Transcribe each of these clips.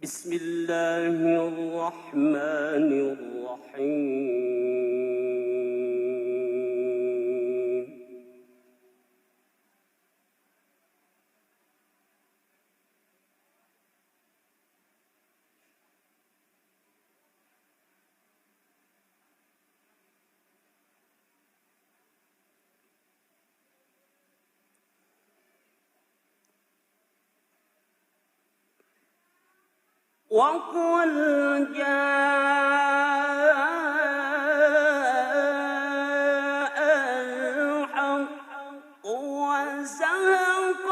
بسم الله الرحمن الرحيم وقل جاء الحق وزهق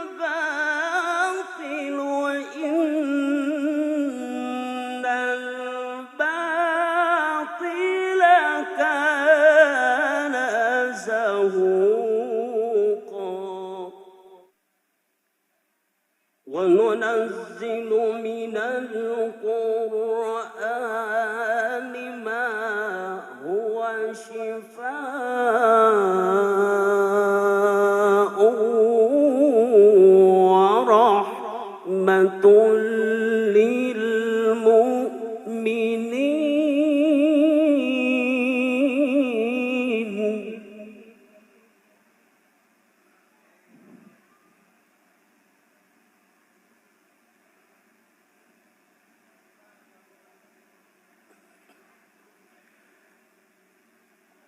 الباطل إن الباطل كان زهوقا وننزل من القرآن ما هو شفاء ورحمة للمؤمنين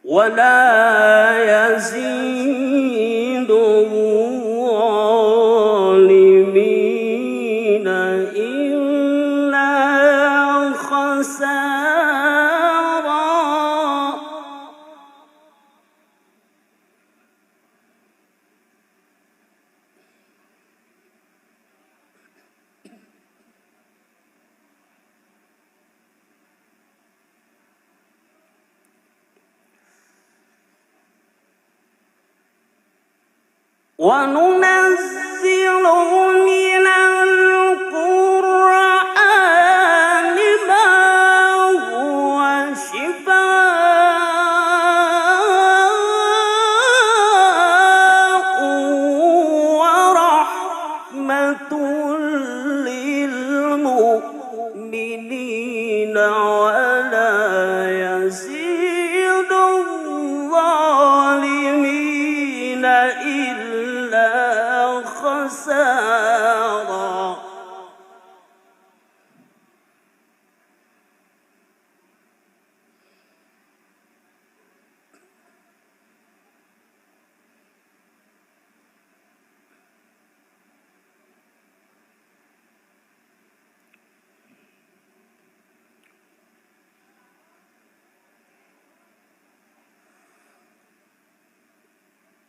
ولا يزيد الظالمين إلا خسارا وننزل من القرآن ما هو شفاء ورحمة للمؤمنين ولا يزيد الظالمين إلا خسارا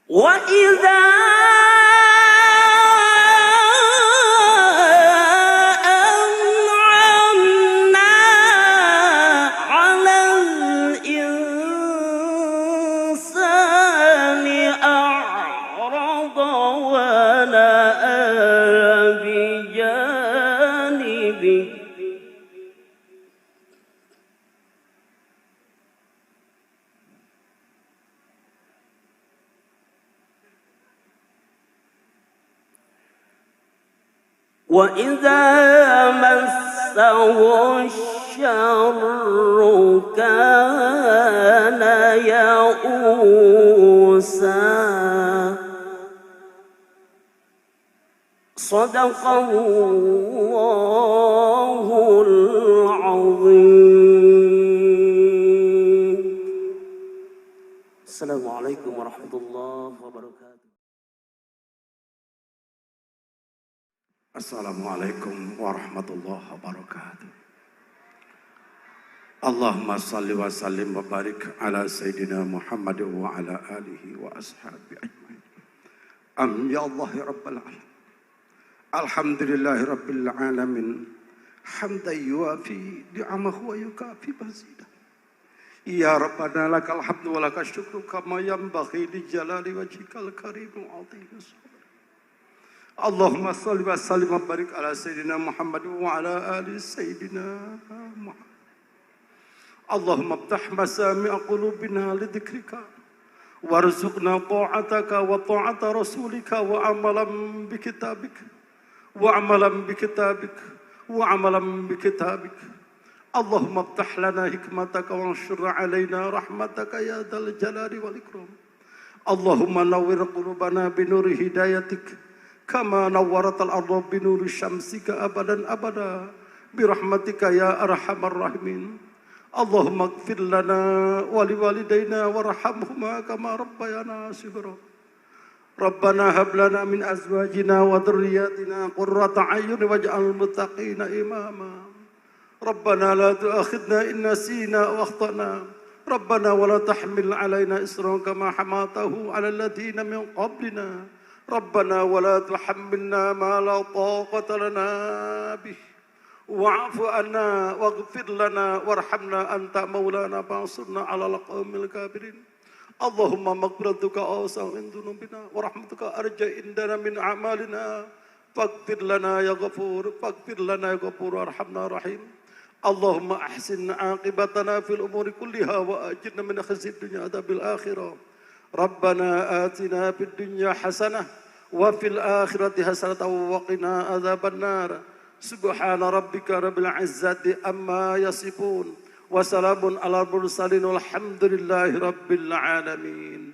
وإذا أنعمنا على الإنسان أعرض ونأى بجانبه وإذا مسه الشر كان يئوسا صدق الله العظيم. السلام عليكم ورحمة الله وبركاته. Assalamualaikum warahmatullahi wabarakatuh. Allahumma salli wa sallim wa barik ala Sayyidina Muhammad wa ala alihi wa ashabi ajmain. Amin ya Allah ya Rabbal alamin. Alhamdulillahi Rabbil alamin. Hamdan yuafi ni'amahu wa yukafi mazidah. Ya Rabbana lakal hamdu wa lakal syukru kama yanbaghi li jalali wajhikal karim wa 'azimi. Allahumma salli wa sallim wa barik ala Sayyidina Muhammad wa ala ali Sayyidina Muhammad. Allahumma aftah masami'a qulubina lidhikrika warzuqna ta'ataka wa ta'ata rasulika wa amalan bi kitabik وعملا بكتابك. اللهم افتح لنا حكمتك وانشر علينا رحمتك يا ذا الجلال والإكرام. اللهم نور قلوبنا بنور هدايتك كما نورت الأرض بنور شمسك أبدا أبدا برحمتك يا أرحم الراحمين. اللهم اغفر لنا ولوالدينا وارحمهما كما ربيانا صغيرا. ربنا هب لنا من أزواجنا وذرياتنا قرة أعين واجعل المتقين إماما. ربنا لا تؤاخذنا إن نسينا أو أخطأنا. ربنا ولا تحمل علينا إصرا كما حملته على الذين من قبلنا. ربنا ولا تحملنا ما لا طاقة لنا به واعف عنا واغفر لنا وارحمنا أنت مولانا فانصرنا على القوم الكافرين. اللهم مغفرتك أوسع من ذنوبنا ورحمتك أرجى عندنا من أعمالنا فاغفر لنا يا غفور فاغفر لنا يا غفور وارحمنا رحيم. اللهم أحسن عاقبتنا في الأمور كلها وأجرنا من خزي الدنيا وعذاب الآخرة. ربنا آتنا في الدنيا حسنة وفي الآخرة حسنة وقنا عذاب النار. سبحان ربك رب العزة عما يصفون وسلام على المرسلين والحمد لله رب العالمين.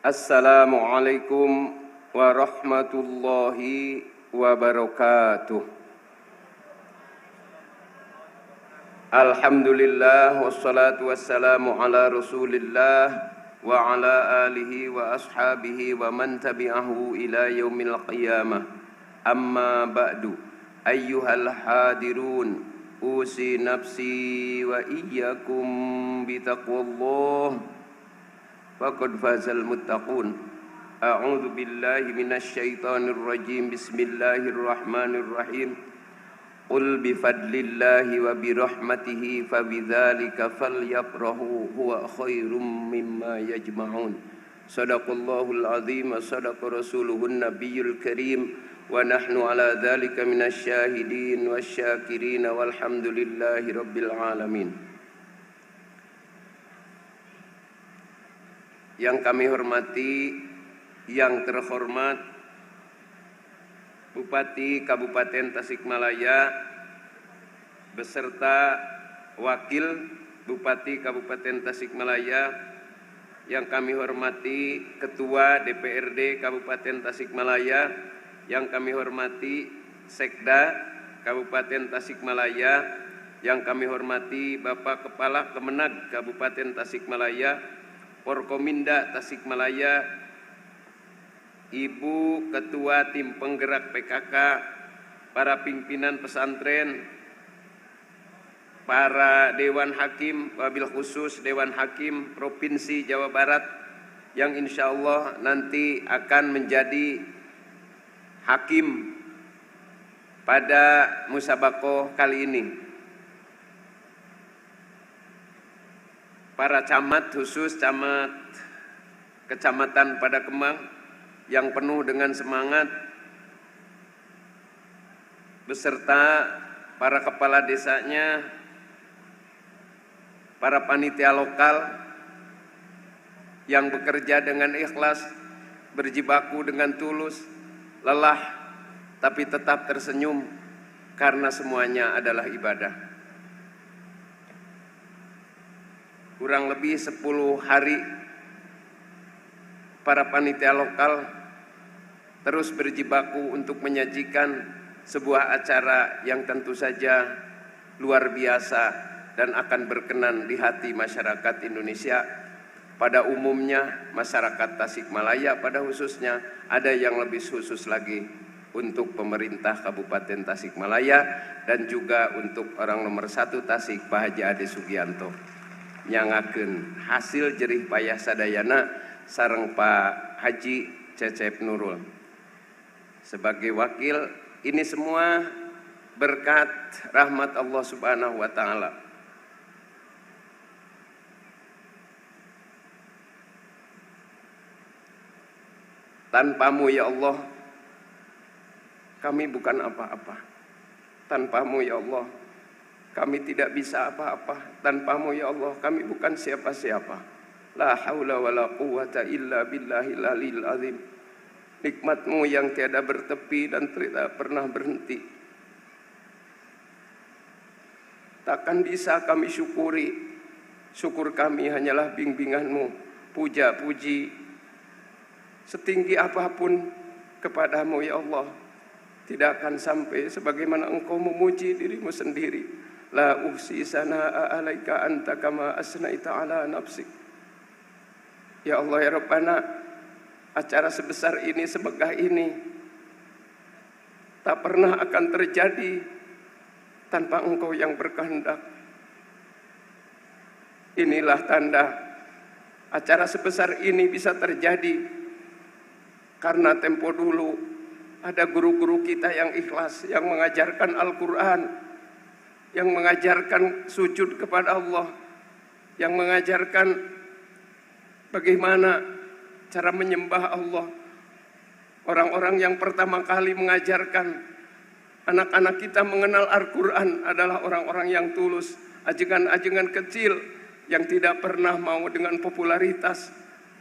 Assalamualaikum warahmatullahi wabarakatuh. Alhamdulillah wassalatu wassalamu ala Rasulillah wa ala alihi wa ashabihi wa man tabi'ahu ila yaumil qiyamah. Amma ba'du. Ayyuhal hadirun, usi nafsi wa iyyakum bitaqwallah. Faqad fazal muttaqun. A'udzu billahi minasy syaithanir rajim. Bismillahirrahmanirrahim. Qul bi fadlillahi wa bi rahmatihi fabidzalika falyafrahu huwa khairum mimma yajma'un. Shadaqallahul azim wa shadaqa rasuluhun nabiyyul karim wa nahnu ala dzalika minasy syahidin wasyakirin walhamdulillahi rabbil alamin. Yang kami hormati, yang terhormat Bupati Kabupaten Tasikmalaya beserta Wakil Bupati Kabupaten Tasikmalaya, yang kami hormati Ketua DPRD Kabupaten Tasikmalaya, yang kami hormati Sekda Kabupaten Tasikmalaya, yang kami hormati Bapak Kepala Kemenag Kabupaten Tasikmalaya, Forkominda Tasikmalaya, Ibu Ketua Tim Penggerak PKK, para pimpinan pesantren, para Dewan Hakim, wabil khusus Dewan Hakim Provinsi Jawa Barat, yang insya Allah nanti akan menjadi hakim pada musabakoh kali ini. Para camat, khusus camat Kecamatan Padakemang yang penuh dengan semangat, beserta para kepala desanya, para panitia lokal yang bekerja dengan ikhlas, berjibaku dengan tulus, lelah tapi tetap tersenyum karena semuanya adalah ibadah. Kurang lebih 10 hari para panitia lokal terus berjibaku untuk menyajikan sebuah acara yang tentu saja luar biasa dan akan berkenan di hati masyarakat Indonesia pada umumnya, masyarakat Tasikmalaya pada khususnya, ada yang lebih khusus lagi untuk pemerintah Kabupaten Tasikmalaya dan juga untuk orang nomor 1 Tasik, Pak Haji Ade Sugianto, nyangakeun hasil jerih payah sadayana sareng Pak Haji Cecep Nurul. Sebagai wakil, ini semua berkat rahmat Allah Subhanahu wa taala. Tanpamu ya Allah, kami bukan apa-apa. Tanpamu ya Allah, kami tidak bisa apa-apa. Tanpamu ya Allah, kami bukan siapa-siapa. La haula wa la quwata illa billahil aliyil azim. Nikmatmu yang tiada bertepi dan tidak pernah berhenti, takkan bisa kami syukuri. Syukur kami hanyalah bimbinganmu, puja-puji setinggi apapun kepadamu ya Allah tidak akan sampai sebagaimana engkau memuji dirimu sendiri. La uhsi sana'a alaika anta kama asnaita ala nafsik. Ya Allah ya Rabbana, acara sebesar ini, semegah ini tak pernah akan terjadi tanpa engkau yang berkehendak. Inilah tanda acara sebesar ini bisa terjadi karena tempo dulu ada guru-guru kita yang ikhlas, yang mengajarkan Al-Quran, yang mengajarkan sujud kepada Allah, yang mengajarkan bagaimana cara menyembah Allah. Orang-orang yang pertama kali mengajarkan anak-anak kita mengenal Al-Quran adalah orang-orang yang tulus, ajengan-ajengan kecil yang tidak pernah mau dengan popularitas,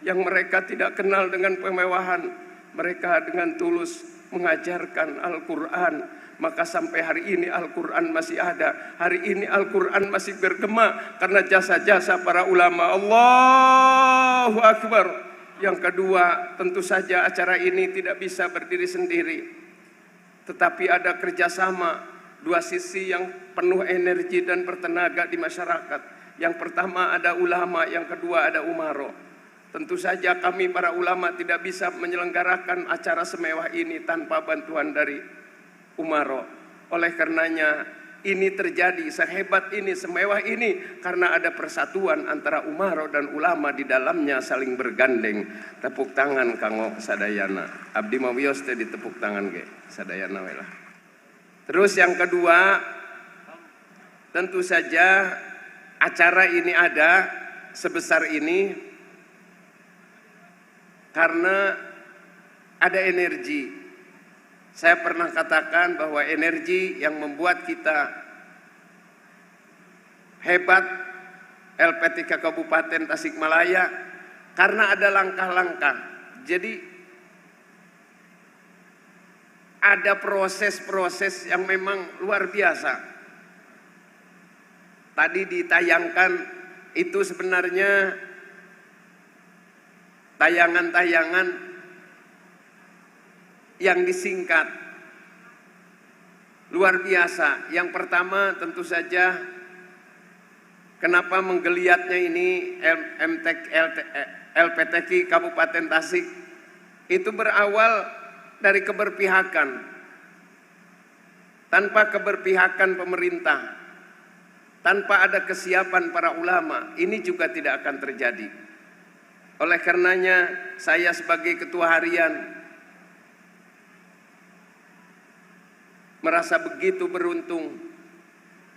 yang mereka tidak kenal dengan pemewahan. Mereka dengan tulus mengajarkan Al-Quran. Maka sampai hari ini Al-Quran masih ada. Hari ini Al-Quran masih bergema karena jasa-jasa para ulama. Allahu Akbar. Yang kedua, tentu saja acara ini tidak bisa berdiri sendiri, tetapi ada kerjasama dua sisi yang penuh energi dan bertenaga di masyarakat. Yang pertama ada ulama, yang kedua ada umaro. Tentu saja kami para ulama tidak bisa menyelenggarakan acara semewah ini tanpa bantuan dari umaro. Oleh karenanya ini terjadi sehebat ini, semewah ini karena ada persatuan antara umaro dan ulama di dalamnya saling bergandeng. Tepuk tangan kanggo sadayana. Abdi mawios teh ditepuk tangan ge sadayana we lah. Terus yang kedua, tentu saja acara ini ada sebesar ini karena ada energi. Saya pernah katakan bahwa energi yang membuat kita hebat LP3 Kabupaten Tasikmalaya karena ada langkah-langkah. Jadi ada proses-proses yang memang luar biasa. Tadi ditayangkan itu sebenarnya tayangan-tayangan yang disingkat luar biasa. Yang pertama tentu saja kenapa menggeliatnya ini LP3 Kabupaten Tasik itu berawal dari keberpihakan. Tanpa keberpihakan pemerintah, tanpa ada kesiapan para ulama, ini juga tidak akan terjadi. Oleh karenanya saya sebagai ketua harian merasa begitu beruntung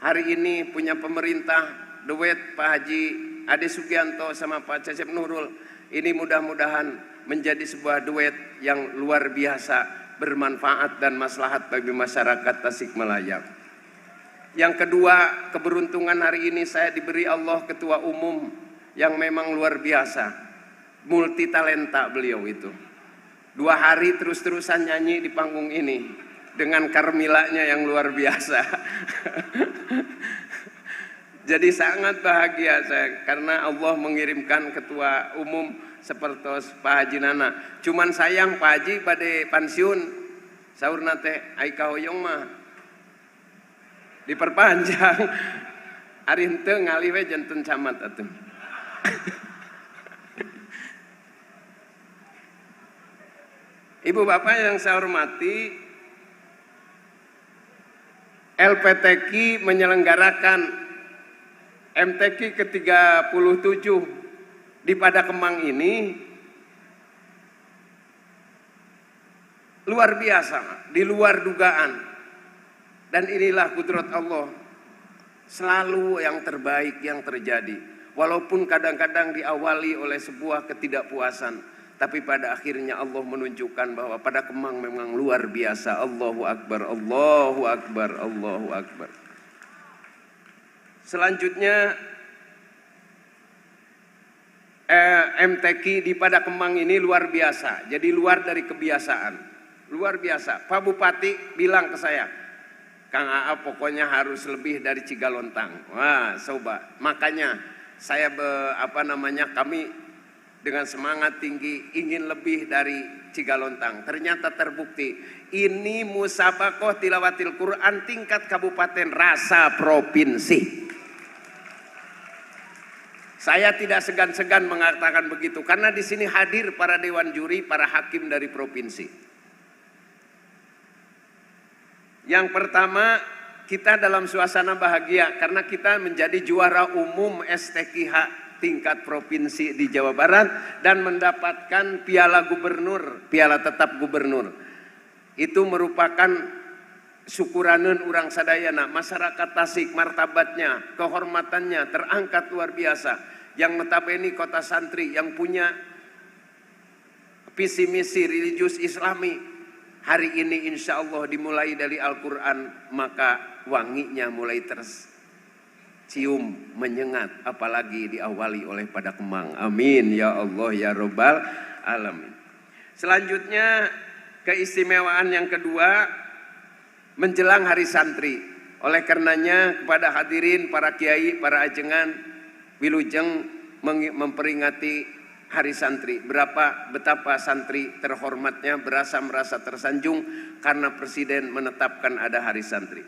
hari ini punya pemerintah duet Pak Haji Ade Sugianto sama Pak Cecep Nurul. Ini mudah-mudahan menjadi sebuah duet yang luar biasa, bermanfaat dan maslahat bagi masyarakat Tasikmalaya. Yang kedua, keberuntungan hari ini saya diberi Allah ketua umum yang memang luar biasa, multi talenta beliau itu. 2 hari terus-terusan nyanyi di panggung ini dengan karmilanya yang luar biasa. Jadi sangat bahagia saya karena Allah mengirimkan ketua umum seperti Pak Haji Nana. Cuman sayang Pak Haji pada pensiun saur nate aika hoyong mah diperpanjang. Ari henteu ngalih we janten camat atuh. Ibu bapak yang saya hormati, LP3 menyelenggarakan MTQ ke-37 di Padakemang ini luar biasa, di luar dugaan. Dan inilah kudrat Allah, selalu yang terbaik yang terjadi. Walaupun kadang-kadang diawali oleh sebuah ketidakpuasan, tapi pada akhirnya Allah menunjukkan bahwa Padakemang memang luar biasa. Allahu Akbar, Allahu Akbar, Allahu Akbar. Selanjutnya MTQ di Padakemang ini luar biasa. Jadi luar dari kebiasaan. Luar biasa. Pak Bupati bilang ke saya, Kang AA pokoknya harus lebih dari Cigalontang. Wah, coba. Makanya saya kami dengan semangat tinggi ingin lebih dari Cigalontang. Ternyata terbukti. Ini musabakoh tilawatil Quran tingkat kabupaten rasa provinsi. Saya tidak segan-segan mengatakan begitu karena di sini hadir para dewan juri, para hakim dari provinsi. Yang pertama, kita dalam suasana bahagia karena kita menjadi juara umum STQH tingkat provinsi di Jawa Barat dan mendapatkan piala gubernur, piala tetap gubernur. Itu merupakan syukuraneun urang sadayana, masyarakat Tasik martabatnya, kehormatannya terangkat luar biasa. Yang notabene kota santri yang punya visi misi religius Islami hari ini insya Allah dimulai dari Al-Quran, maka wanginya mulai cium menyengat, apalagi diawali oleh Padakemang. Amin ya Allah ya Rabbal alamin. Selanjutnya keistimewaan yang kedua menjelang hari santri. Oleh karenanya kepada hadirin para kiai, para ajengan, wilujeng memperingati Hari Santri. Betapa santri terhormatnya merasa tersanjung karena Presiden menetapkan ada Hari Santri.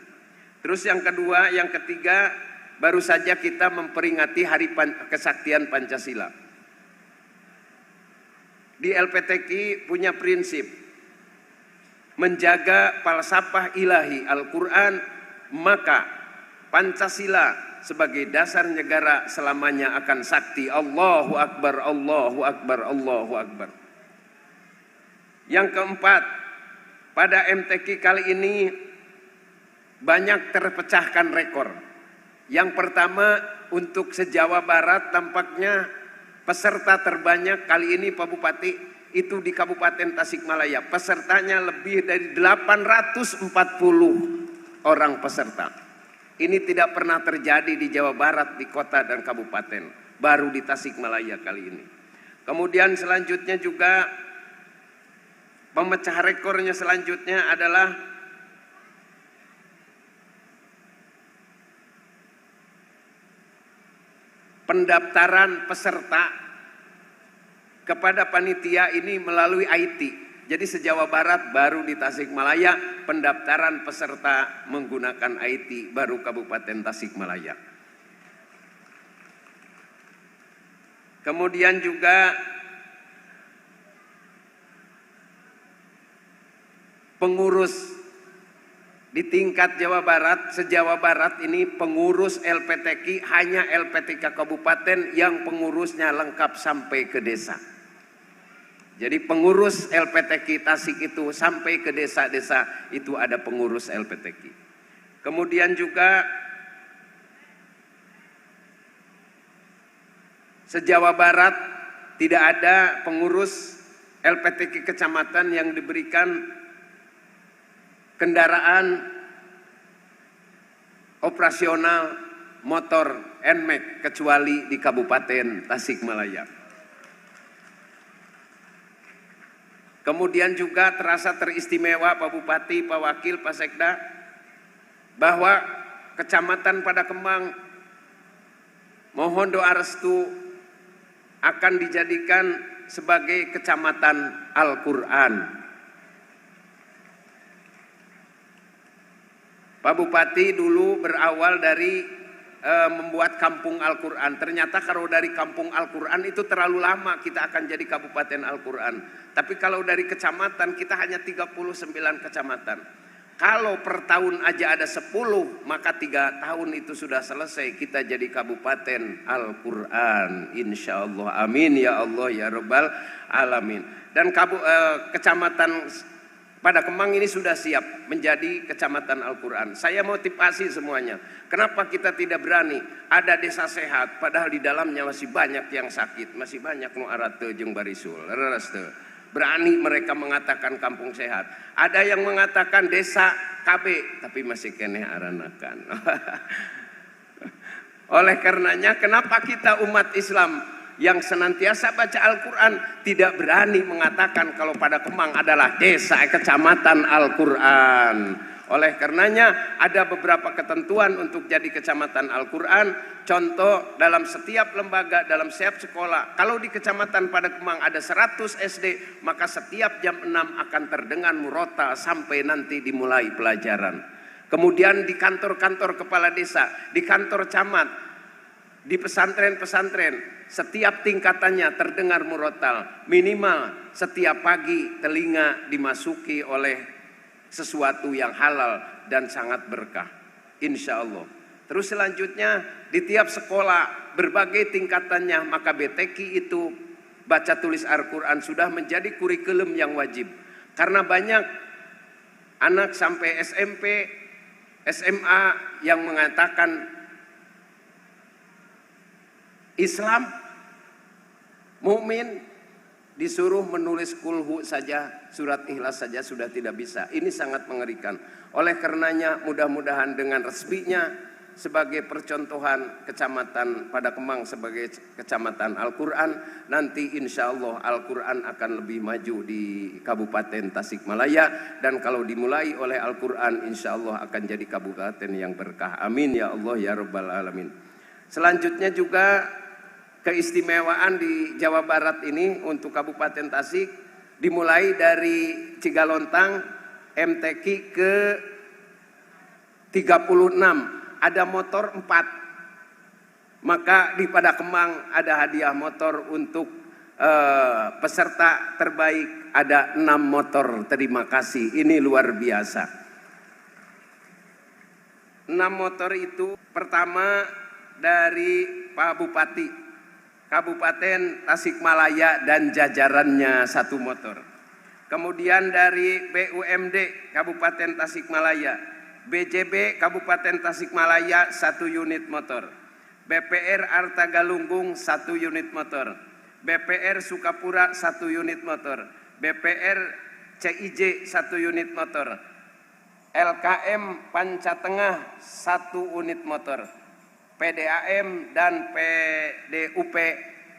Terus yang kedua, yang ketiga, baru saja kita memperingati Hari Kesaktian Pancasila. Di LPTQ punya prinsip menjaga falsafah ilahi Al-Quran, maka Pancasila sebagai dasar negara selamanya akan sakti. Allahu Akbar, Allahu Akbar, Allahu Akbar. Yang keempat, pada MTQ kali ini banyak terpecahkan rekor. Yang pertama, untuk se-Jawa Barat tampaknya peserta terbanyak kali ini Pak Bupati itu di Kabupaten Tasikmalaya. Pesertanya lebih dari 840 orang peserta. Ini tidak pernah terjadi di Jawa Barat, di kota dan kabupaten. Baru di Tasikmalaya kali ini. Kemudian selanjutnya juga pemecah rekornya selanjutnya adalah pendaftaran peserta kepada panitia ini melalui IT. Jadi se-Jawa Barat baru di Tasikmalaya pendaftaran peserta menggunakan IT baru Kabupaten Tasikmalaya. Kemudian juga pengurus di tingkat Jawa Barat, se-Jawa Barat ini pengurus LPTQ hanya LPTK Kabupaten yang pengurusnya lengkap sampai ke desa. Jadi pengurus LPTQ Tasik itu sampai ke desa-desa itu ada pengurus LPTQ. Kemudian juga se-Jawa Barat tidak ada pengurus LPTQ kecamatan yang diberikan kendaraan operasional motor NMAX kecuali di Kabupaten Tasikmalaya. Kemudian juga terasa teristimewa Pak Bupati, Pak Wakil, Pak Sekda bahwa Kecamatan Padakemang mohon doa restu akan dijadikan sebagai Kecamatan Al-Quran. Pak Bupati dulu berawal dari membuat kampung Al-Quran. Ternyata kalau dari kampung Al-Quran itu terlalu lama kita akan jadi Kabupaten Al-Quran. Tapi kalau dari kecamatan kita hanya 39 kecamatan. Kalau per tahun aja ada 10, maka 3 tahun itu sudah selesai kita jadi Kabupaten Al-Quran. Insya Allah. Amin ya Allah ya Rabbal Alamin. Dan kecamatan Padakemang ini sudah siap menjadi Kecamatan Al-Quran. Saya motivasi semuanya. Kenapa kita tidak berani? Ada desa sehat, padahal di dalamnya masih banyak yang sakit. Masih banyak nu arate jeung barisul. Berani mereka mengatakan kampung sehat. Ada yang mengatakan desa KB, tapi masih keneh aranakan. Oleh karenanya, kenapa kita umat Islam yang senantiasa baca Al-Quran tidak berani mengatakan kalau Padakemang adalah desa kecamatan Al-Quran. Oleh karenanya ada beberapa ketentuan untuk jadi kecamatan Al-Quran. Contoh, dalam setiap lembaga, dalam setiap sekolah, kalau di Kecamatan Padakemang ada 100 SD, maka setiap jam 6 akan terdengar murotal sampai nanti dimulai pelajaran. Kemudian di kantor-kantor kepala desa, di kantor camat, di pesantren-pesantren, setiap tingkatannya terdengar murotal. Minimal setiap pagi telinga dimasuki oleh sesuatu yang halal dan sangat berkah. Insya Allah. Terus selanjutnya di tiap sekolah berbagai tingkatannya, maka BTQ itu baca tulis Al-Quran sudah menjadi kurikulum yang wajib. Karena banyak anak sampai SMP, SMA yang mengatakan Islam, mukmin disuruh menulis kulhu saja, surat ikhlas saja sudah tidak bisa. Ini sangat mengerikan. Oleh karenanya mudah-mudahan dengan resminya sebagai percontohan Kecamatan Padakemang sebagai Kecamatan Al-Quran, nanti insya Allah Al-Quran akan lebih maju di Kabupaten Tasikmalaya. Dan kalau dimulai oleh Al-Quran, insya Allah akan jadi kabupaten yang berkah. Amin ya Allah ya Rabbal Alamin. Selanjutnya juga keistimewaan di Jawa Barat ini untuk Kabupaten Tasik dimulai dari Cigalontang MTQ ke 36, ada motor 4. Maka di Padakemang ada hadiah motor untuk peserta terbaik, ada 6 motor. Terima kasih, ini luar biasa. 6 motor itu pertama dari Pak Bupati Kabupaten Tasikmalaya dan jajarannya 1 motor. Kemudian dari BUMD Kabupaten Tasikmalaya, BJB Kabupaten Tasikmalaya 1 unit motor, BPR Arta Galunggung 1 unit motor, BPR Sukapura 1 unit motor, BPR CIJ 1 unit motor, LKM Pancatengah 1 unit motor, PDAM dan PDUP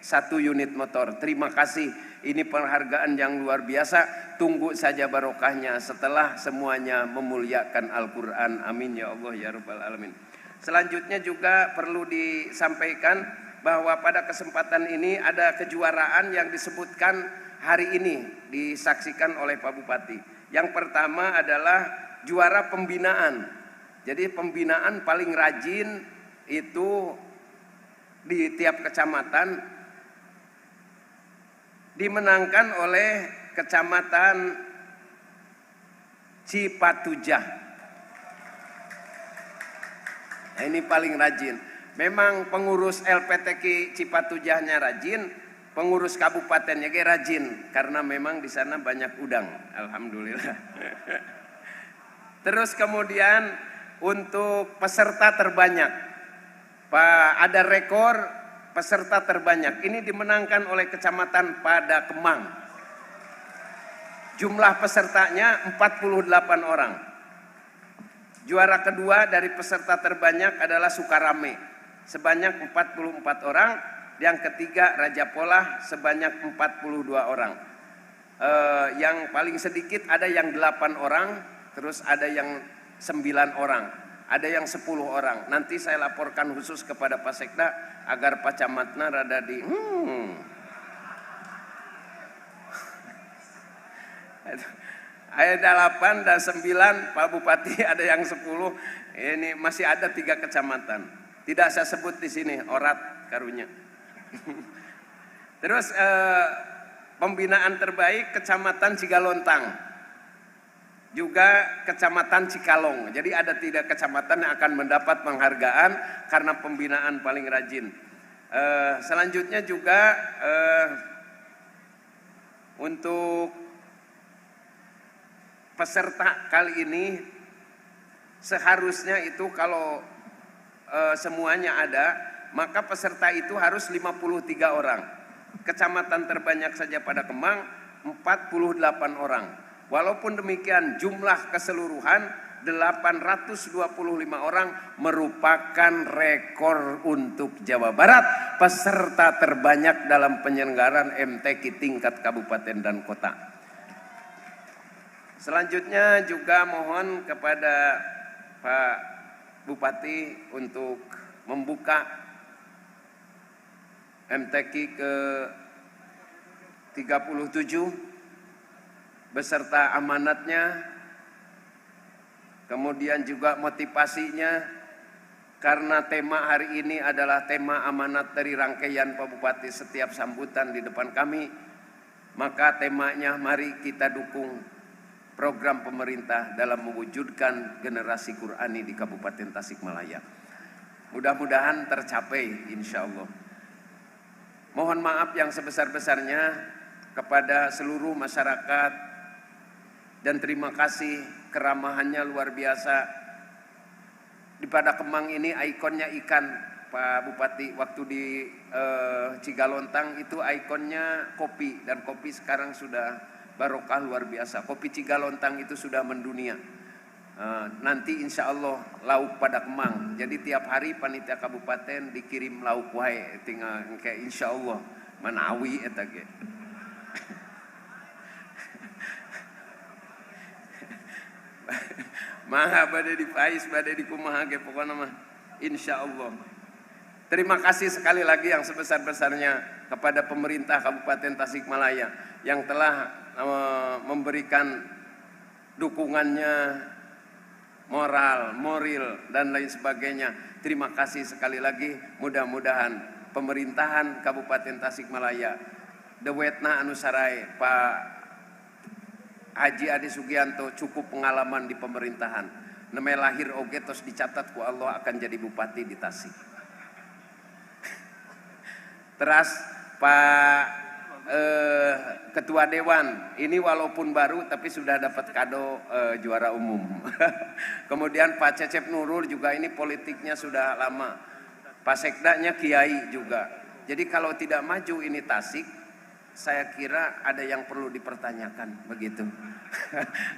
1 unit motor. Terima kasih, ini penghargaan yang luar biasa. Tunggu saja barokahnya setelah semuanya memuliakan Al-Quran. Amin ya Allah ya Rabbal Alamin. Selanjutnya juga perlu disampaikan bahwa pada kesempatan ini ada kejuaraan yang disebutkan hari ini disaksikan oleh Pak Bupati. Yang pertama adalah juara pembinaan. Jadi pembinaan paling rajin itu di tiap kecamatan dimenangkan oleh Kecamatan Cipatujah. Nah, ini paling rajin. Memang pengurus LPTK Cipatujahnya rajin, pengurus kabupatennya rajin karena memang di sana banyak udang. Alhamdulillah. Terus kemudian untuk peserta terbanyak, Pak, ada rekor peserta terbanyak. Ini dimenangkan oleh Kecamatan Padakemang. Jumlah pesertanya 48 orang. Juara kedua dari peserta terbanyak adalah Sukarame sebanyak 44 orang. Yang ketiga Raja Polah sebanyak 42 orang. Yang paling sedikit ada yang 8 orang, terus ada yang 9 orang, ada yang 10 orang. Nanti saya laporkan khusus kepada Pak Sekda agar Pak Camatna rada di ada 8 dan 9, Pak Bupati ada yang 10. Ini masih ada 3 kecamatan. Tidak saya sebut di sini, Orat karunya. Terus pembinaan terbaik Kecamatan Cigalontang, juga Kecamatan Cikalong. Jadi ada 3 kecamatan yang akan mendapat penghargaan karena pembinaan paling rajin. Selanjutnya juga untuk peserta kali ini seharusnya itu kalau semuanya ada, maka peserta itu harus 53 orang. Kecamatan terbanyak saja Padakemang 48 orang. Walaupun demikian jumlah keseluruhan 825 orang merupakan rekor untuk Jawa Barat, peserta terbanyak dalam penyelenggaraan MTQ tingkat kabupaten dan kota. Selanjutnya juga mohon kepada Pak Bupati untuk membuka MTQ ke 37 beserta amanatnya, kemudian juga motivasinya, karena tema hari ini adalah tema amanat dari rangkaian Pak Bupati setiap sambutan di depan kami. Maka temanya mari kita dukung program pemerintah dalam mewujudkan generasi Qurani di Kabupaten Tasikmalaya. Mudah-mudahan tercapai insya Allah. Mohon maaf yang sebesar-besarnya kepada seluruh masyarakat dan terima kasih keramahannya luar biasa. Di Padakemang ini ikonnya ikan, Pak Bupati. Waktu di Cigalontang itu ikonnya kopi, dan kopi sekarang sudah barokah luar biasa. Kopi Cigalontang itu sudah mendunia. Nanti insya Allah lauk Padakemang. Jadi tiap hari panitia kabupaten dikirim lauk wae, tinggal kayak insya Allah manawi eta ge. Maha bade dipais bade dikumaha ge pokona mah insya Allah. Terima kasih sekali lagi yang sebesar-besarnya kepada pemerintah Kabupaten Tasikmalaya yang telah memberikan dukungannya, moral, dan lain sebagainya. Terima kasih sekali lagi. Mudah-mudahan pemerintahan Kabupaten Tasikmalaya, Dewetna Anusarai, Pak Haji Adi Sugianto cukup pengalaman di pemerintahan. Namanya lahir oge tos dicatat ku Allah akan jadi bupati di Tasik. Teras Pak Ketua Dewan, ini walaupun baru tapi sudah dapat kado juara umum. Kemudian Pak Cecep Nurul juga ini politiknya sudah lama. Pak Sekdanya Kiai juga. Jadi kalau tidak maju ini Tasik, saya kira ada yang perlu dipertanyakan begitu.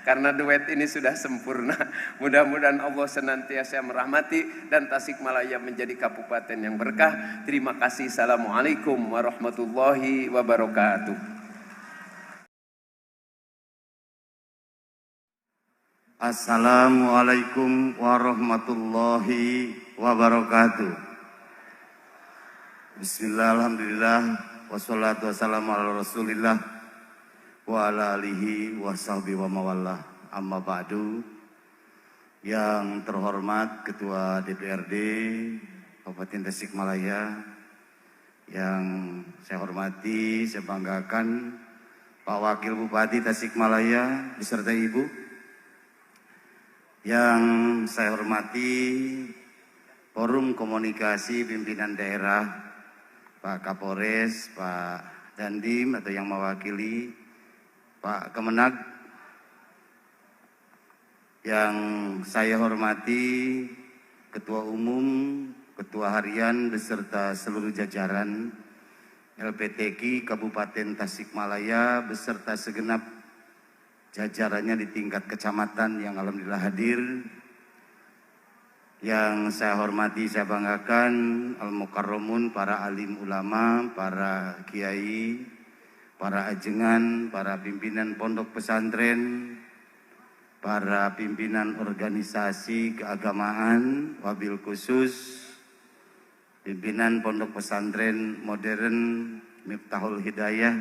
Karena duet ini sudah sempurna. Mudah-mudahan Allah senantiasa merahmati dan Tasikmalaya menjadi kabupaten yang berkah. Terima kasih. Assalamualaikum warahmatullahi wabarakatuh. Assalamualaikum warahmatullahi wabarakatuh. Bismillah, alhamdulillah, wassalatu wassalamu ala rasulillah wa ala alihi wa sahbihi wa mawallah, amma ba'du. Yang terhormat Ketua DPRD Kabupaten Tasikmalaya, yang saya hormati, saya banggakan Pak Wakil Bupati Tasikmalaya beserta Ibu, yang saya hormati Forum Komunikasi Pimpinan Daerah, Pak Kapolres, Pak Dandim atau yang mewakili, Pak Kemenag, yang saya hormati Ketua Umum, Ketua Harian beserta seluruh jajaran LPTK Kabupaten Tasikmalaya beserta segenap jajarannya di tingkat kecamatan yang alhamdulillah hadir. Yang saya hormati, saya banggakan Al-Mukarramun, para alim ulama, para kiai, para ajengan, para pimpinan pondok pesantren, para pimpinan organisasi keagamaan, wabil khusus pimpinan pondok pesantren modern Miftahul Hidayah,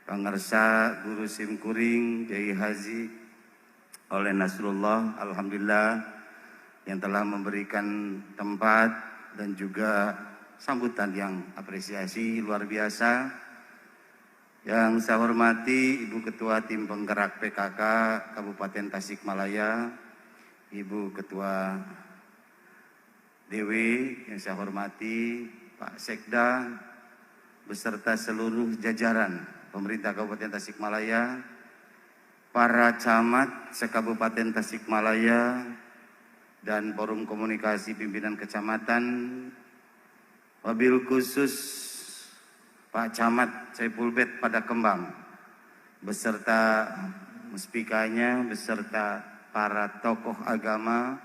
pangarsa Guru Simkuring, Kiai Haji oleh Nasrullah, alhamdulillah, yang telah memberikan tempat dan juga sambutan yang apresiasi luar biasa. Yang saya hormati Ibu Ketua Tim Penggerak PKK Kabupaten Tasikmalaya, Ibu Ketua DW, yang saya hormati Pak Sekda beserta seluruh jajaran pemerintah Kabupaten Tasikmalaya, para camat se-Kabupaten Tasikmalaya, dan Forum Komunikasi Pimpinan Kecamatan, wabil khusus Pak Camat Saipulbet pada Kembang beserta muspikanya, beserta para tokoh agama,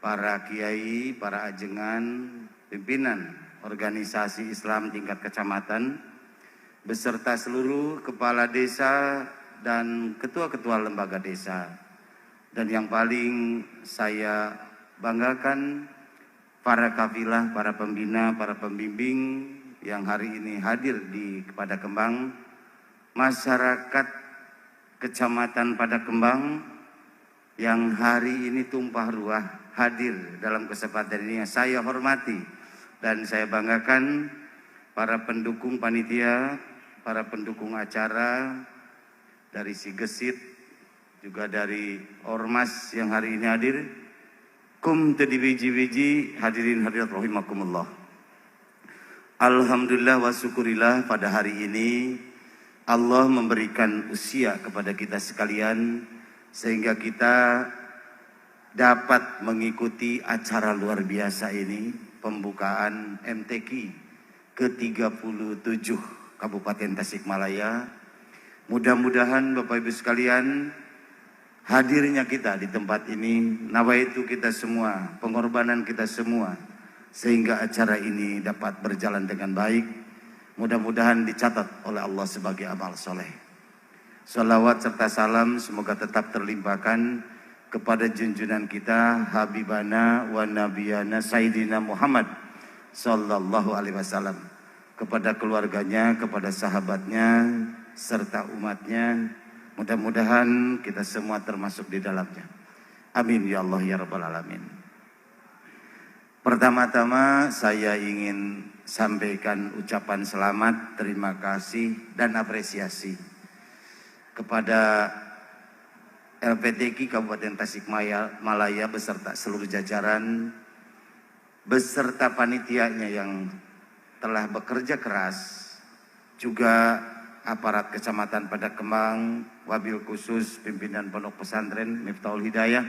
para kiai, para ajengan, pimpinan organisasi Islam tingkat kecamatan, beserta seluruh kepala desa dan ketua-ketua lembaga desa. Dan yang paling saya banggakan, para kafilah, para pembina, para pembimbing yang hari ini hadir di Pada Kembang, masyarakat Kecamatan Pada Kembang yang hari ini tumpah ruah hadir dalam kesempatan ini, yang saya hormati dan saya banggakan, para pendukung panitia, para pendukung acara dari Sigesit, juga dari Ormas yang hari ini hadir. Kum tadi biji-biji, hadirin hadirat rahimakumullah. Alhamdulillah wa syukurillah, pada hari ini Allah memberikan usia kepada kita sekalian sehingga kita dapat mengikuti acara luar biasa ini, pembukaan MTQ ke-37 Kabupaten Tasikmalaya. Mudah-mudahan Bapak Ibu sekalian, hadirnya kita di tempat ini, nawaitu kita semua, pengorbanan kita semua, sehingga acara ini dapat berjalan dengan baik. Mudah-mudahan dicatat oleh Allah sebagai amal soleh. Salawat serta salam semoga tetap terlimpahkan kepada junjungan kita, Habibana wa Nabiyana Sayyidina Muhammad Sallallahu Alaihi Wasallam, kepada keluarganya, kepada sahabatnya, serta umatnya. Mudah-mudahan kita semua termasuk di dalamnya. Amin ya Allah ya Rabbal Alamin. Pertama-tama saya ingin sampaikan ucapan selamat, terima kasih dan apresiasi kepada LPTQ Kabupaten Tasikmalaya beserta seluruh jajaran, beserta panitianya yang telah bekerja keras, juga aparat Kecamatan Padakembang, wabil khusus pimpinan Pondok Pesantren Miftahul Hidayah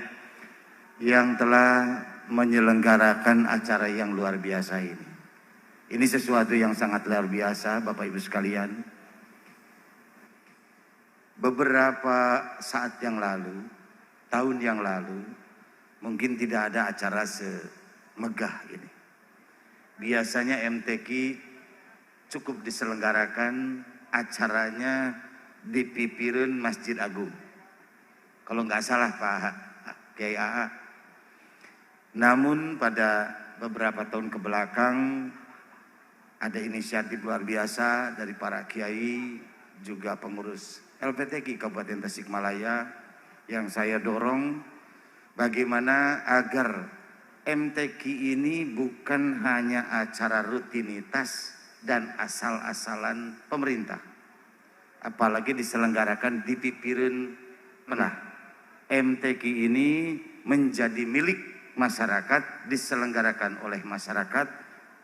yang telah menyelenggarakan acara yang luar biasa ini. Ini sesuatu yang sangat luar biasa, Bapak Ibu sekalian. Beberapa saat yang lalu, tahun yang lalu, mungkin tidak ada acara semegah ini. Biasanya MTQ cukup diselenggarakan acaranya di Pipireun Masjid Agung. Kalau nggak salah Pak Kiai AA. Namun pada beberapa tahun kebelakang ada inisiatif luar biasa dari para kiai juga pengurus LPTQ Kabupaten Tasikmalaya yang saya dorong bagaimana agar MTQ ini bukan hanya acara rutinitas dan asal-asalan pemerintah, apalagi diselenggarakan di Pipireun Menah. MTQ ini menjadi milik masyarakat, diselenggarakan oleh masyarakat,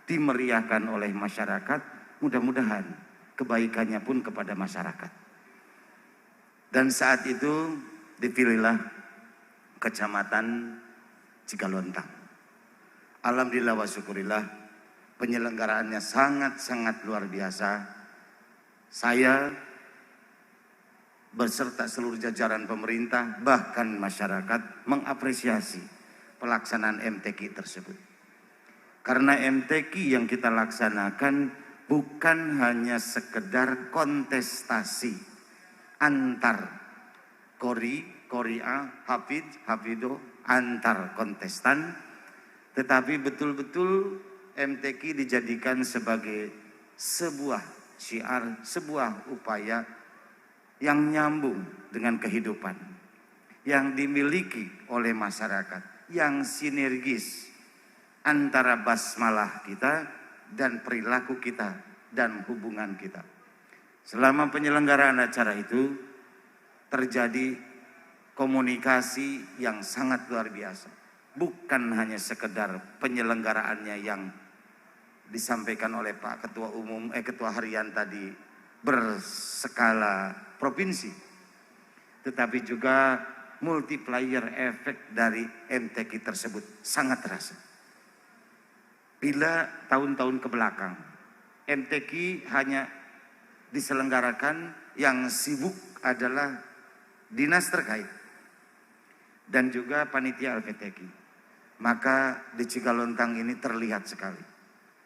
dimeriahkan oleh masyarakat, mudah-mudahan kebaikannya pun kepada masyarakat. Dan saat itu dipilihlah Kecamatan Cigalontang. Alhamdulillah wa syukurillah, penyelenggaraannya sangat-sangat luar biasa. Saya beserta seluruh jajaran pemerintah bahkan masyarakat mengapresiasi pelaksanaan MTQ tersebut. Karena MTQ yang kita laksanakan bukan hanya sekedar kontestasi antar Korea, Hafido antar kontestan, tetapi betul-betul MTQ dijadikan sebagai sebuah syiar, sebuah upaya yang nyambung dengan kehidupan, yang dimiliki oleh masyarakat, yang sinergis antara basmalah kita dan perilaku kita dan hubungan kita. Selama penyelenggaraan acara itu terjadi komunikasi yang sangat luar biasa. Bukan hanya sekedar penyelenggaraannya yang disampaikan oleh Pak Ketua Umum, Ketua Harian tadi berskala provinsi, tetapi juga multiplier efek dari MTQ tersebut sangat terasa. Bila tahun-tahun kebelakang MTQ hanya diselenggarakan, yang sibuk adalah dinas terkait dan juga panitia LPTQ. Maka di Cigalontang ini terlihat sekali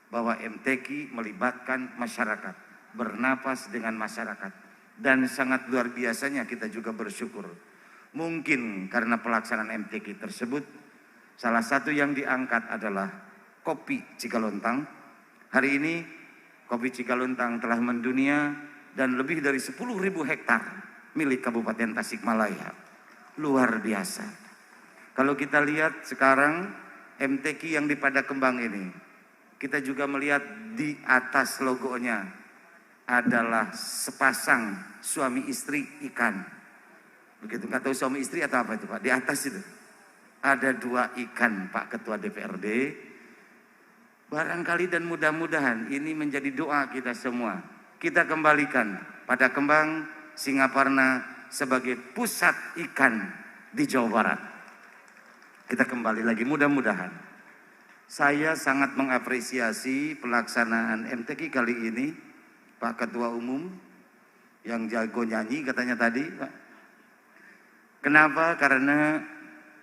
bahwa MTQ melibatkan masyarakat, bernapas dengan masyarakat, dan sangat luar biasanya kita juga bersyukur. Mungkin karena pelaksanaan MTQ tersebut, salah satu yang diangkat adalah kopi Cigalontang. Hari ini kopi Cigalontang telah mendunia dan lebih dari 10.000 hektar milik Kabupaten Tasikmalaya. Luar biasa. Kalau kita lihat sekarang MTQ yang di Padakembang ini, kita juga melihat di atas logonya adalah sepasang suami istri ikan. Begitu, nggak tahu suami istri atau apa itu Pak. Di atas itu ada 2 ikan Pak Ketua DPRD. Barangkali dan mudah-mudahan ini menjadi doa kita semua. Kita kembalikan Padakembang, Singaparna sebagai pusat ikan di Jawa Barat. Kita kembali lagi, mudah-mudahan. Saya sangat mengapresiasi pelaksanaan MTQ kali ini, Pak Ketua Umum yang jago nyanyi katanya tadi, Pak. Kenapa? Karena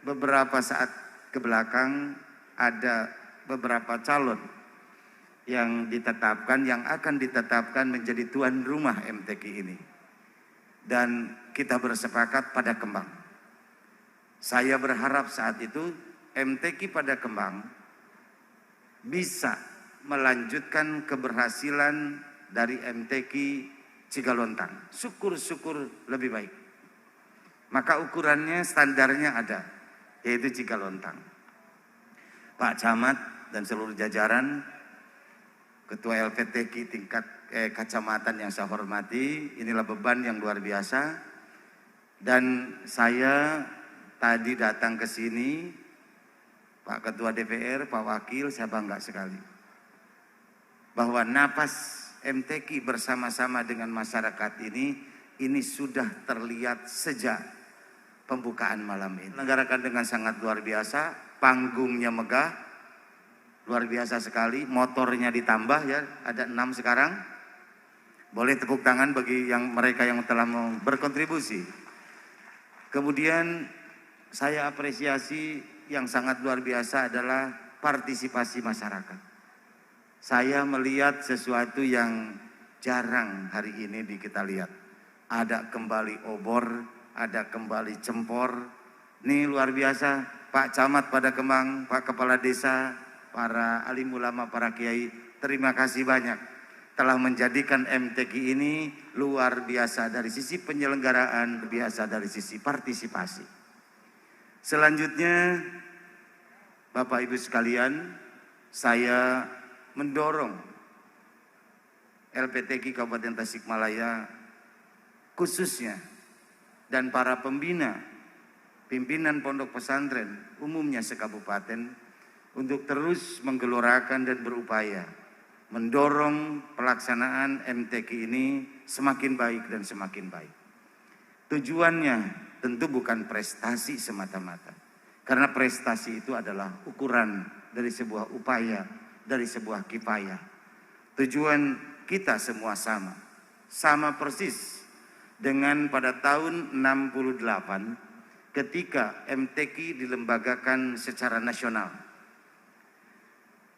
beberapa saat kebelakang ada beberapa calon yang ditetapkan, yang akan ditetapkan menjadi tuan rumah MTQ ini. Dan kita bersepakat Padakembang. Saya berharap saat itu MTQ Padakembang bisa melanjutkan keberhasilan dari MTQ Cigalontang. Syukur-syukur lebih baik. Maka ukurannya, standarnya ada, yaitu Cigalontang. Pak Camat dan seluruh jajaran, Ketua LPTQ tingkat kecamatan yang saya hormati, inilah beban yang luar biasa. Dan saya tadi datang ke sini, Pak Ketua DPR, Pak Wakil, saya bangga sekali bahwa napas MTQ bersama-sama dengan masyarakat ini sudah terlihat sejak pembukaan malam ini. Diselenggarakan dengan sangat luar biasa, panggungnya megah, luar biasa sekali, motornya ditambah ya, ada 6 sekarang. Boleh tepuk tangan bagi mereka yang telah berkontribusi. Kemudian saya apresiasi yang sangat luar biasa adalah partisipasi masyarakat. Saya melihat sesuatu yang jarang hari ini kita lihat. Ada kembali obor, ada kembali cempor. Ini luar biasa. Pak Camat pada Kemang, Pak Kepala Desa, para alim ulama, para kiai, terima kasih banyak telah menjadikan MTQ ini luar biasa dari sisi penyelenggaraan, biasa dari sisi partisipasi. Selanjutnya, Bapak Ibu sekalian, saya mendorong LPTQ Kabupaten Tasikmalaya khususnya dan para pembina, pimpinan pondok pesantren umumnya sekabupaten untuk terus menggelorakan dan berupaya mendorong pelaksanaan MTQ ini semakin baik dan semakin baik. Tujuannya tentu bukan prestasi semata-mata, karena prestasi itu adalah ukuran dari sebuah upaya, dari sebuah kifayah. Tujuan kita semua sama persis dengan pada tahun 68 ketika MTQ dilembagakan secara nasional,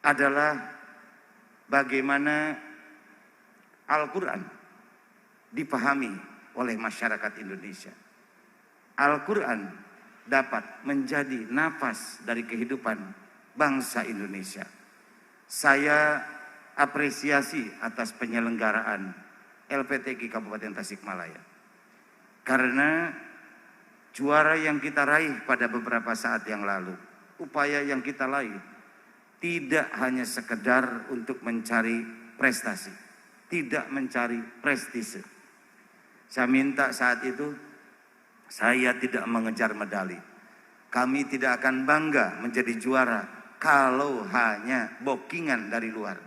adalah bagaimana Al-Quran dipahami oleh masyarakat Indonesia. Al-Quran dapat menjadi nafas dari kehidupan bangsa Indonesia. Saya apresiasi atas penyelenggaraan LPTQ Kabupaten Tasikmalaya, karena juara yang kita raih pada beberapa saat yang lalu, upaya yang kita raih tidak hanya sekedar untuk mencari prestasi, tidak mencari prestise. Saya minta saat itu, saya tidak mengejar medali. Kami tidak akan bangga menjadi juara kalau hanya bookingan dari luar.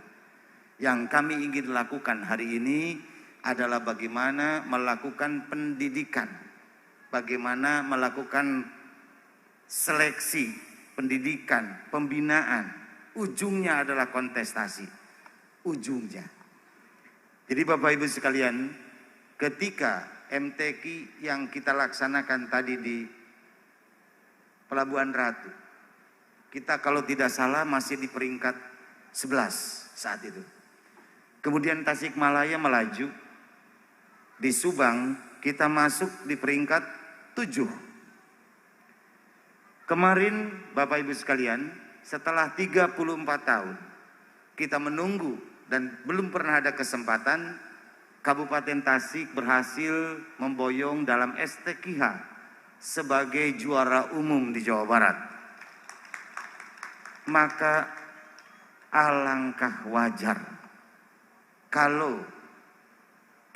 Yang kami ingin lakukan hari ini adalah bagaimana melakukan pendidikan, bagaimana melakukan seleksi pendidikan, pembinaan. Ujungnya adalah kontestasi, ujungnya. Jadi Bapak Ibu sekalian, ketika MTQ yang kita laksanakan tadi di Pelabuhan Ratu, kita kalau tidak salah masih di peringkat 11 saat itu. Kemudian Tasikmalaya melaju, di Subang kita masuk di peringkat 7. Kemarin Bapak Ibu sekalian, setelah 34 tahun kita menunggu dan belum pernah ada kesempatan, Kabupaten Tasik berhasil memboyong dalam STQH sebagai juara umum di Jawa Barat. Maka alangkah wajar kalau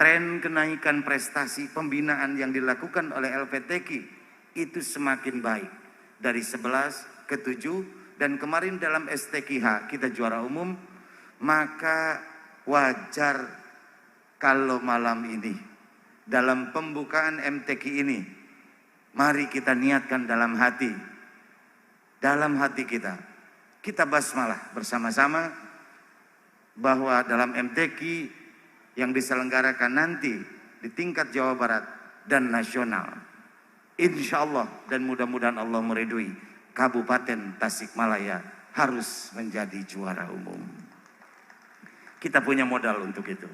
tren kenaikan prestasi pembinaan yang dilakukan oleh LPTQ itu semakin baik, dari 11 ke 7, dan kemarin dalam STQH kita juara umum. Maka wajar kalau malam ini dalam pembukaan MTQ ini, mari kita niatkan dalam hati kita basmalah bersama-sama bahwa dalam MTQ yang diselenggarakan nanti di tingkat Jawa Barat dan nasional, insya Allah dan mudah-mudahan Allah meridui, Kabupaten Tasikmalaya harus menjadi juara umum. Kita punya modal untuk itu.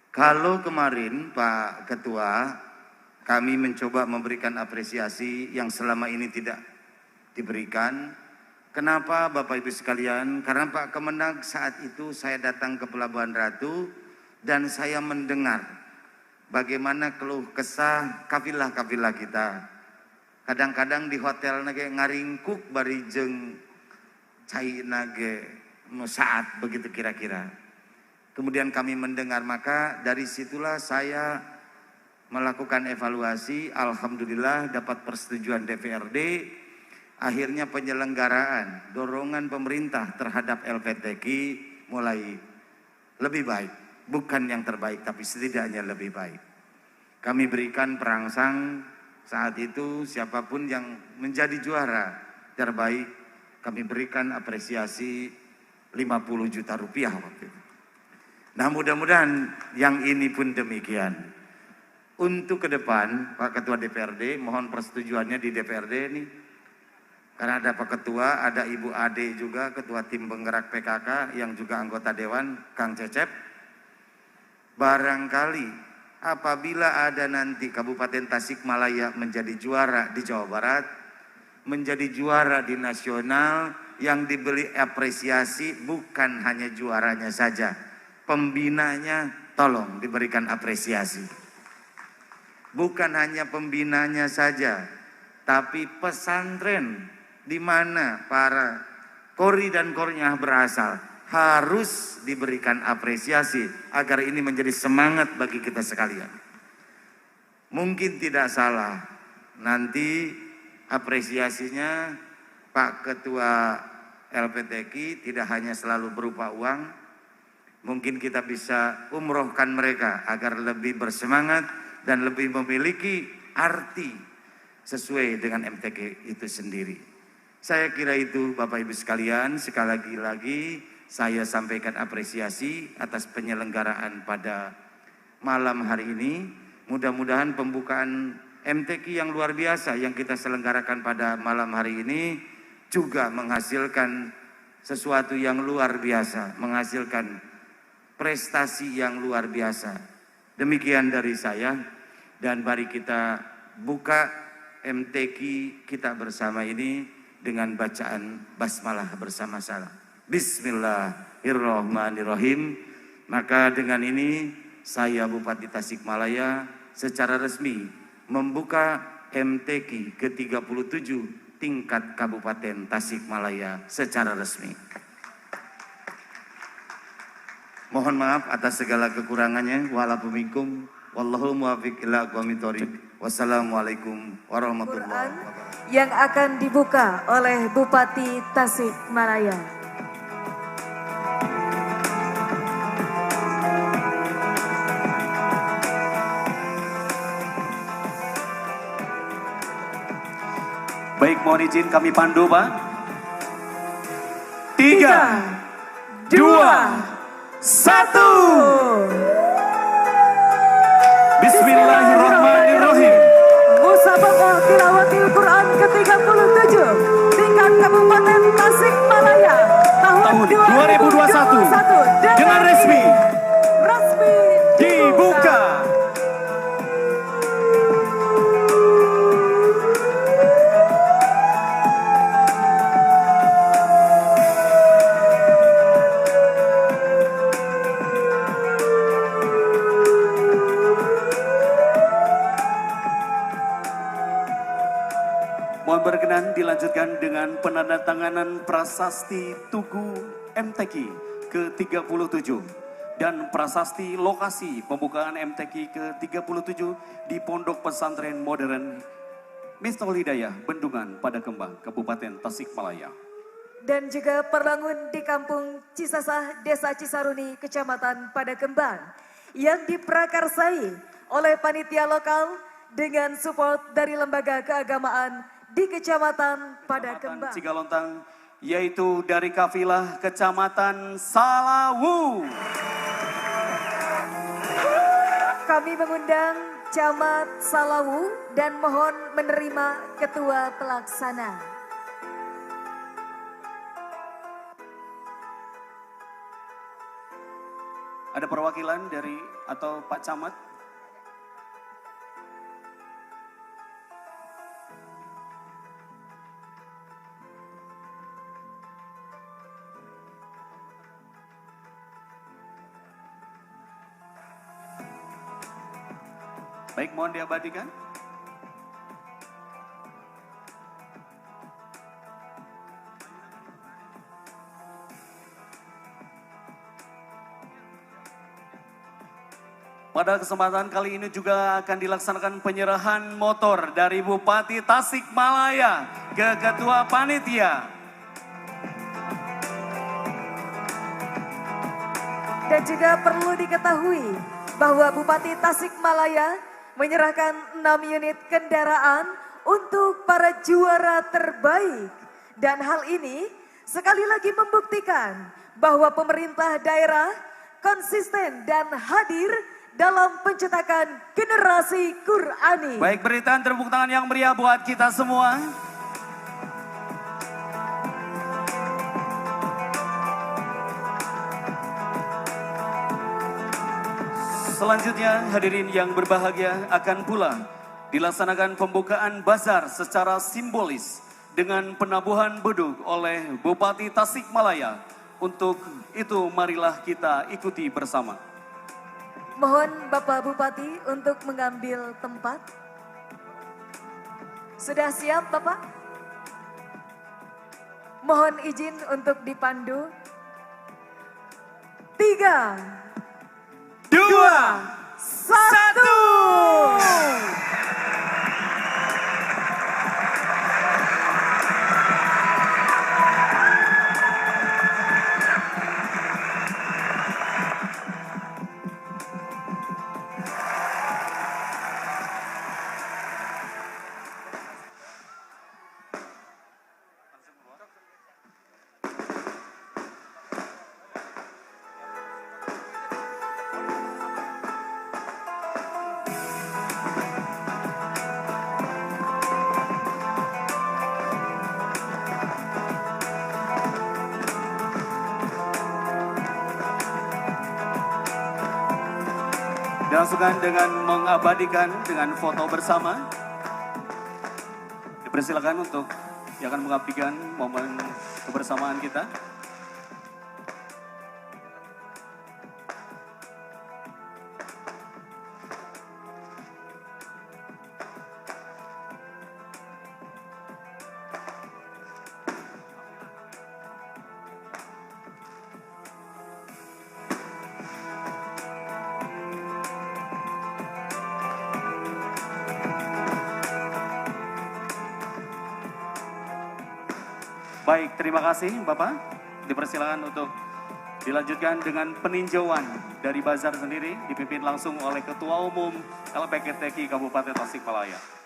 Kalau kemarin Pak Ketua, kami mencoba memberikan apresiasi yang selama ini tidak diberikan, Kenapa Bapak Ibu sekalian? Karena Pak Kemenag saat itu saya datang ke Pelabuhan Ratu dan saya mendengar bagaimana keluh kesah kafilah-kafilah kita. Kadang-kadang di hotel nage ngaringkuk bari jeung cai nage saat begitu kira-kira. Kemudian kami mendengar, maka dari situlah saya melakukan evaluasi. Alhamdulillah dapat persetujuan DPRD. Akhirnya penyelenggaraan dorongan pemerintah terhadap LPTQ mulai lebih baik. Bukan yang terbaik tapi setidaknya lebih baik. Kami berikan perangsang saat itu siapapun yang menjadi juara terbaik kami berikan apresiasi 50 juta rupiah waktu itu. Nah mudah-mudahan yang ini pun demikian. Untuk ke depan Pak Ketua DPRD mohon persetujuannya di DPRD ini. Karena ada Pak Ketua, ada Ibu Ade juga, Ketua Tim Penggerak PKK yang juga anggota Dewan, Kang Cecep. Barangkali apabila ada nanti Kabupaten Tasikmalaya menjadi juara di Jawa Barat, menjadi juara di nasional, yang diberi apresiasi bukan hanya juaranya saja, pembinanya tolong diberikan apresiasi. Bukan hanya pembinanya saja, tapi pesantren di mana para kori dan kornya berasal harus diberikan apresiasi agar ini menjadi semangat bagi kita sekalian. Mungkin tidak salah nanti apresiasinya Pak Ketua LPTQ tidak hanya selalu berupa uang, mungkin kita bisa umrohkan mereka agar lebih bersemangat dan lebih memiliki arti sesuai dengan MTQ itu sendiri. Saya kira itu Bapak Ibu sekalian, sekali lagi saya sampaikan apresiasi atas penyelenggaraan pada malam hari ini. Mudah-mudahan pembukaan MTQ yang luar biasa yang kita selenggarakan pada malam hari ini juga menghasilkan sesuatu yang luar biasa, menghasilkan prestasi yang luar biasa. Demikian dari saya, dan mari kita buka MTQ kita bersama ini dengan bacaan basmalah bersama-sama. Bismillahirrahmanirrahim. Maka dengan ini saya Bupati Tasikmalaya secara resmi membuka MTQ ke-37 tingkat Kabupaten Tasikmalaya secara resmi. Mohon maaf atas segala kekurangannya. Wa'alaikumsalam. Wallahul muwaffiq ila aqwamit thoriq. Wassalamualaikum warahmatullahi wabarakatuh. Yang akan dibuka oleh Bupati Tasikmalaya. Baik, mohon izin kami pandu, Pak. 3, 2, 1. Bismillahirrahmanirrahim. Musabaqah Tilawatil Quran ke-37 tingkat Kabupaten Tasikmalaya tahun 2021 dengan resmi dibuka. Mohon berkenan dilanjutkan dengan penandatanganan prasasti Tugu MTQ ke-37 dan prasasti lokasi pembukaan MTQ ke-37 di Pondok Pesantren Modern Miftahul Hidayah, Bendungan, Padakembang, Kabupaten Tasikmalaya. Dan juga Perlangun di Kampung Cisasah, Desa Cisaruni, Kecamatan Padakembang yang diprakarsai oleh panitia lokal dengan support dari lembaga keagamaan di Kecamatan Padakembang Cigalontang, yaitu dari kafilah Kecamatan Salawu. Kami mengundang Camat Salawu dan mohon menerima Ketua Pelaksana. Ada perwakilan dari atau Pak Camat? Baik, mohon diabadikan. Pada kesempatan kali ini juga akan dilaksanakan penyerahan motor dari Bupati Tasikmalaya ke Ketua Panitia. Dan juga perlu diketahui bahwa Bupati Tasikmalaya menyerahkan 6 unit kendaraan untuk para juara terbaik. Dan hal ini sekali lagi membuktikan bahwa pemerintah daerah konsisten dan hadir dalam pencetakan generasi Qurani. Baik, berikan tepuk tangan yang meriah buat kita semua. Selanjutnya hadirin yang berbahagia akan pula dilaksanakan pembukaan bazar secara simbolis dengan penabuhan bedug oleh Bupati Tasikmalaya. Untuk itu marilah kita ikuti bersama. Mohon Bapak Bupati untuk mengambil tempat. Sudah siap Bapak? Mohon izin untuk dipandu. 3, 2, 1. Dilangsungkan dengan mengabadikan dengan foto bersama. Dipersilakan untuk yang akan mengabadikan momen kebersamaan kita. Baik, terima kasih Bapak. Dipersilakan untuk dilanjutkan dengan peninjauan dari bazar sendiri dipimpin langsung oleh Ketua Umum LPKTQ Kabupaten Tasikmalaya.